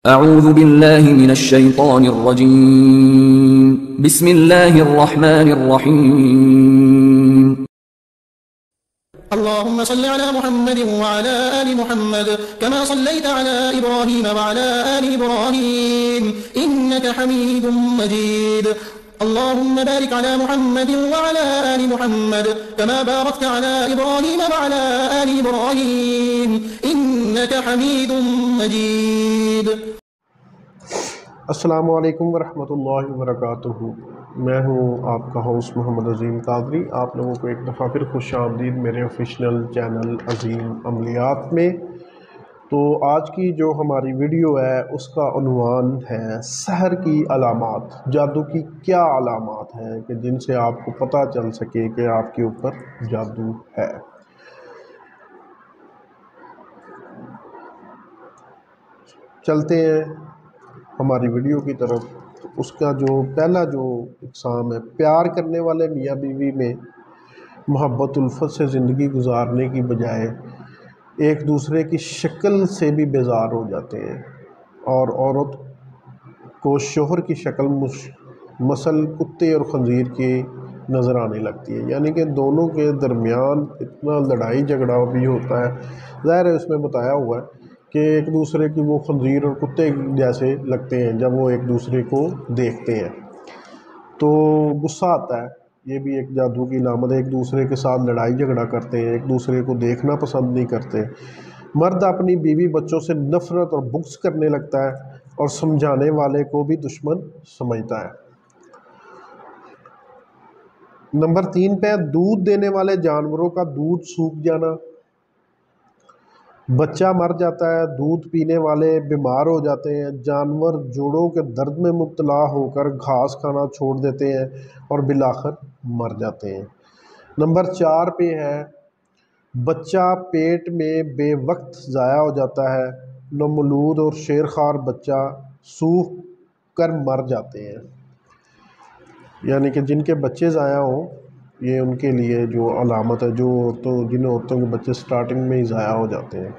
اعوذ باللہ من الشیطان الرجیم بسم اللہ الرحمن الرحیم اللهم صل على محمد وعلى آل محمد كما صليت على إبراهيم وعلى آل إبراهيم إنك حميد مجيد اللهم بارك على محمد وعلى آل محمد كما باركت على إبراهيم وعلى آل إبراهيم إنك حميد مجيد. السلام علیکم ورحمۃ اللہ وبرکاتہ. میں ہوں آپ کا ہوسٹ محمد عظیم قادری. آپ لوگوں کو ایک دفعہ پھر خوش آمدید میرے آفیشیل چینل عظیم عملیات میں. تو آج کی جو ہماری ویڈیو ہے اس کا عنوان ہے سحر کی علامات. جادو کی کیا علامات ہیں کہ جن سے آپ کو پتہ چل سکے کہ آپ کے اوپر جادو ہے. چلتے ہیں ہماری ویڈیو کی طرف. اس کا جو پہلا جو اقسام ہے، پیار کرنے والے میاں بیوی میں محبت الفت سے زندگی گزارنے کی بجائے ایک دوسرے کی شکل سے بھی بیزار ہو جاتے ہیں، اور عورت کو شوہر کی شکل مثل کتے اور خنزیر کی نظر آنے لگتی ہے. یعنی کہ دونوں کے درمیان اتنا لڑائی جھگڑا بھی ہوتا ہے. ظاہر ہے اس میں بتایا ہوا ہے کہ ایک دوسرے کی وہ خنزیر اور کتے جیسے لگتے ہیں جب وہ ایک دوسرے کو دیکھتے ہیں تو غصہ آتا ہے. یہ بھی ایک جادو کی علامت ہے. ایک دوسرے کے ساتھ لڑائی جھگڑا کرتے ہیں، ایک دوسرے کو دیکھنا پسند نہیں کرتے. مرد اپنی بیوی بچوں سے نفرت اور بغض کرنے لگتا ہے اور سمجھانے والے کو بھی دشمن سمجھتا ہے. نمبر 3 پہ دودھ دینے والے جانوروں کا دودھ سوکھ جانا، بچہ مر جاتا ہے، دودھ پینے والے بیمار ہو جاتے ہیں، جانور جوڑوں کے درد میں مبتلا ہو کر گھاس کھانا چھوڑ دیتے ہیں اور بالآخر مر جاتے ہیں. نمبر 4 پہ ہے بچہ پیٹ میں بے وقت ضائع ہو جاتا ہے، نومولود اور شیرخوار بچہ سوکھ کر مر جاتے ہیں. یعنی کہ جن کے بچے ضائع ہوں یہ ان کے لیے جو علامت ہے، جن عورتوں کے بچے سٹارٹنگ میں ہی ضائع ہو جاتے ہیں.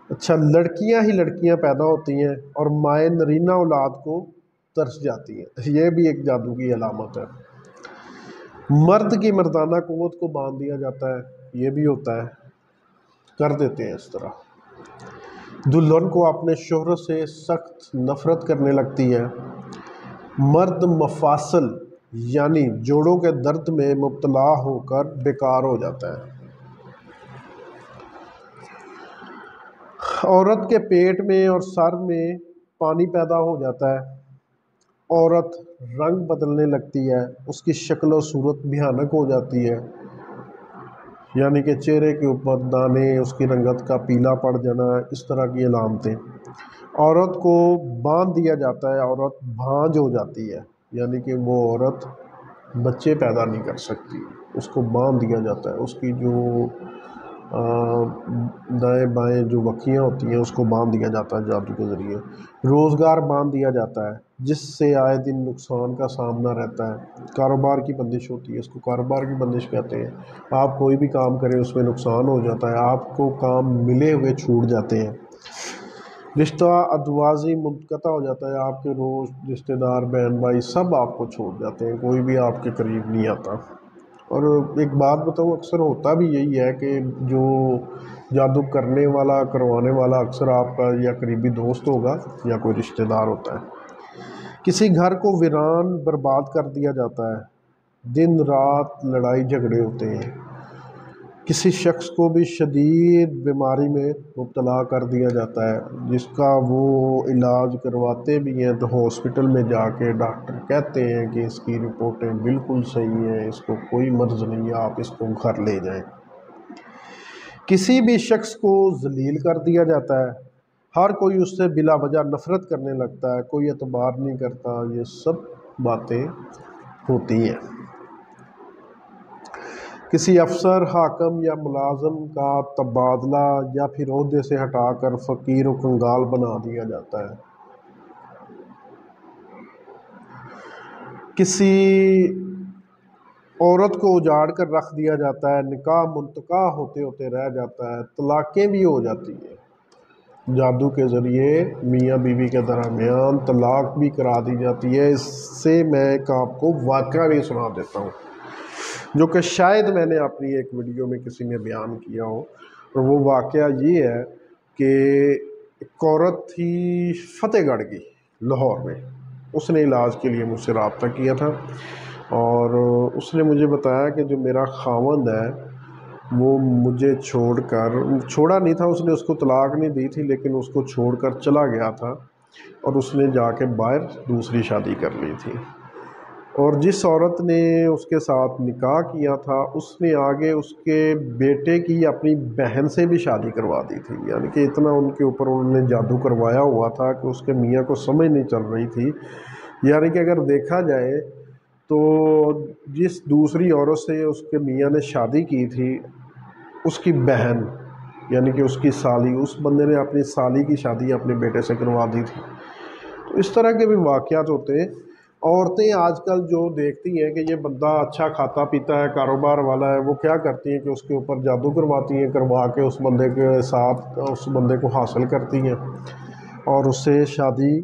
اچھا، لڑکیاں ہی لڑکیاں پیدا ہوتی ہیں اور مائیں نرینہ اولاد کو ترس جاتی ہیں. یہ بھی ایک جادو کی علامت ہے. مرد کی مردانہ قوت کو باندھ دیا جاتا ہے، یہ بھی ہوتا ہے، کر دیتے ہیں اس طرح. دلہن کو اپنے شوہر سے سخت نفرت کرنے لگتی ہے. مرد مفاصل یعنی جوڑوں کے درد میں مبتلا ہو کر بیکار ہو جاتا ہے. عورت کے پیٹ میں اور سر میں پانی پیدا ہو جاتا ہے. عورت رنگ بدلنے لگتی ہے، اس کی شکل و صورت بھیانک ہو جاتی ہے. یعنی کہ چہرے کے اوپر دانے، اس کی رنگت کا پیلا پڑ جانا، اس طرح کی علامتیں. عورت کو باندھ دیا جاتا ہے، عورت بھانج ہو جاتی ہے. یعنی کہ وہ عورت بچے پیدا نہیں کر سکتی، اس کو باندھ دیا جاتا ہے. اس کی جو دائیں بائیں جو وکیاں ہوتی ہیں اس کو باندھ دیا جاتا ہے جادو کے ذریعے. روزگار باندھ دیا جاتا ہے جس سے آئے دن نقصان کا سامنا رہتا ہے. کاروبار کی بندش ہوتی ہے، اس کو کاروبار کی بندش کہتے ہیں. آپ کوئی بھی کام کریں اس میں نقصان ہو جاتا ہے، آپ کو کام ملے ہوئے چھوٹ جاتے ہیں. رشتہ ادوازی منقطع ہو جاتا ہے، آپ کے رشتہ دار بہن بھائی سب آپ کو چھوڑ جاتے ہیں، کوئی بھی آپ کے قریب نہیں آتا. اور ایک بات بتاؤں، اکثر ہوتا بھی یہی ہے کہ جو جادو کرنے والا کروانے والا اکثر آپ کا یا قریبی دوست ہوگا یا کوئی رشتہ دار ہوتا ہے. کسی گھر کو ویران برباد کر دیا جاتا ہے، دن رات لڑائی جھگڑے ہوتے ہیں. کسی شخص کو بھی شدید بیماری میں مبتلا کر دیا جاتا ہے جس کا وہ علاج کرواتے بھی ہیں تو ہاسپٹل میں جا کے ڈاکٹر کہتے ہیں کہ اس کی رپورٹیں بالکل صحیح ہیں، اس کو کوئی مرض نہیں ہے، آپ اس کو گھر لے جائیں. کسی بھی شخص کو ذلیل کر دیا جاتا ہے، ہر کوئی اس سے بلا وجہ نفرت کرنے لگتا ہے، کوئی اعتبار نہیں کرتا. یہ سب باتیں ہوتی ہیں. کسی افسر، حاکم یا ملازم کا تبادلہ یا پھر عہدے سے ہٹا کر فقیر و کنگال بنا دیا جاتا ہے. کسی عورت کو اجاڑ کر رکھ دیا جاتا ہے، نکاح منتقع ہوتے ہوتے رہ جاتا ہے، طلاقیں بھی ہو جاتی ہیں. جادو کے ذریعے میاں بیوی کے درمیان طلاق بھی کرا دی جاتی ہے۔ اس سے میں ایک آپ کو واقعہ بھی سنا دیتا ہوں جو کہ شاید میں نے اپنی ایک ویڈیو میں کسی نے بیان کیا ہو، اور وہ واقعہ یہ ہے کہ ایک عورت تھی فتح گڑھ کی لاہور میں، اس نے علاج کے لیے مجھ سے رابطہ کیا تھا، اور اس نے مجھے بتایا کہ جو میرا خاوند ہے وہ مجھے چھوڑا نہیں تھا، اس نے اس کو طلاق نہیں دی تھی، لیکن اس کو چھوڑ کر چلا گیا تھا، اور اس نے جا کے باہر دوسری شادی کر لی تھی، اور جس عورت نے اس کے ساتھ نکاح کیا تھا اس نے آگے اس کے بیٹے کی اپنی بہن سے بھی شادی کروا دی تھی، یعنی کہ اتنا ان کے اوپر انہوں نے جادو کروایا ہوا تھا کہ اس کے میاں کو سمجھ نہیں چل رہی تھی۔ یعنی کہ اگر دیکھا جائے تو جس دوسری عورت سے اس کے میاں نے شادی کی تھی، اس کی بہن یعنی کہ اس کی سالی، اس بندے نے اپنی سالی کی شادی اپنے بیٹے سے کروا دی تھی۔ تو اس طرح کے بھی واقعات ہوتے ہیں۔ عورتیں آج کل جو دیکھتی ہیں کہ یہ بندہ اچھا کھاتا پیتا ہے، کاروبار والا ہے، وہ کیا کرتی ہیں کہ اس کے اوپر جادو کرواتی ہیں، کروا کے اس بندے کے ساتھ اس بندے کو حاصل کرتی ہیں اور اس سے شادی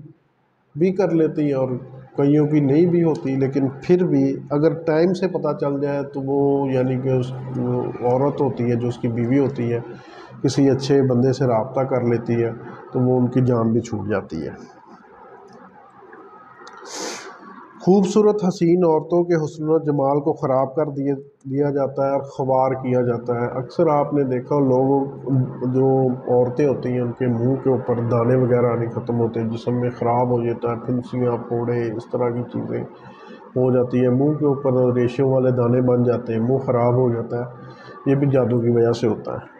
بھی کر لیتی ہیں، اور کئیوں کی نہیں بھی ہوتی، لیکن پھر بھی اگر ٹائم سے پتہ چل جائے تو وہ یعنی کہ اس عورت ہوتی ہے جو اس کی بیوی ہوتی ہے کسی اچھے بندے سے رابطہ کر لیتی ہے تو وہ ان کی جان بھی چھوٹ جاتی ہے۔ خوبصورت حسین عورتوں کے حسن و جمال کو خراب کر دیا جاتا ہے اور خوار کیا جاتا ہے۔ اکثر آپ نے دیکھا لوگ جو عورتیں ہوتی ہیں ان کے منہ کے اوپر دانے وغیرہ نہیں ختم ہوتے، جسم میں خراب ہو جاتا ہے، پھنسیاں پھوڑے اس طرح کی چیزیں ہو جاتی ہیں، منہ کے اوپر ریشوں والے دانے بن جاتے ہیں، منہ خراب ہو جاتا ہے، یہ بھی جادو کی وجہ سے ہوتا ہے۔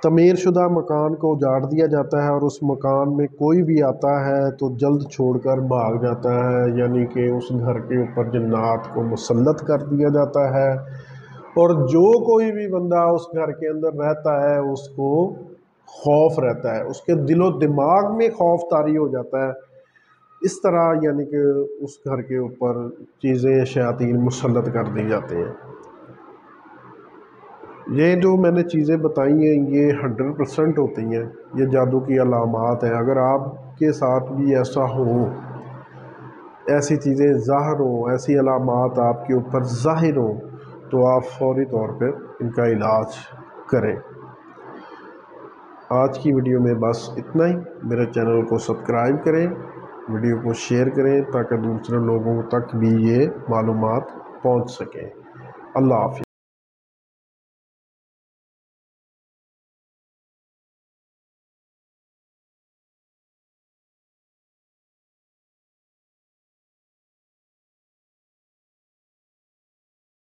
تعمیر شدہ مکان کو اجاڑ دیا جاتا ہے اور اس مکان میں کوئی بھی آتا ہے تو جلد چھوڑ کر بھاگ جاتا ہے، یعنی کہ اس گھر کے اوپر جنات کو مسلط کر دیا جاتا ہے، اور جو کوئی بھی بندہ اس گھر کے اندر رہتا ہے اس کو خوف رہتا ہے، اس کے دل و دماغ میں خوف طاری ہو جاتا ہے۔ اس طرح یعنی کہ اس گھر کے اوپر چیزیں شیاطین مسلط کر دی جاتے ہیں۔ یہ جو میں نے چیزیں بتائی ہیں یہ 100% ہوتی ہیں، یہ جادو کی علامات ہیں۔ اگر آپ کے ساتھ بھی ایسا ہو، ایسی چیزیں ظاہر ہوں، ایسی علامات آپ کے اوپر ظاہر ہوں، تو آپ فوری طور پر ان کا علاج کریں۔ آج کی ویڈیو میں بس اتنا ہی۔ میرے چینل کو سبسکرائب کریں، ویڈیو کو شیئر کریں تاکہ دوسرے لوگوں تک بھی یہ معلومات پہنچ سکیں۔ اللہ حافظ۔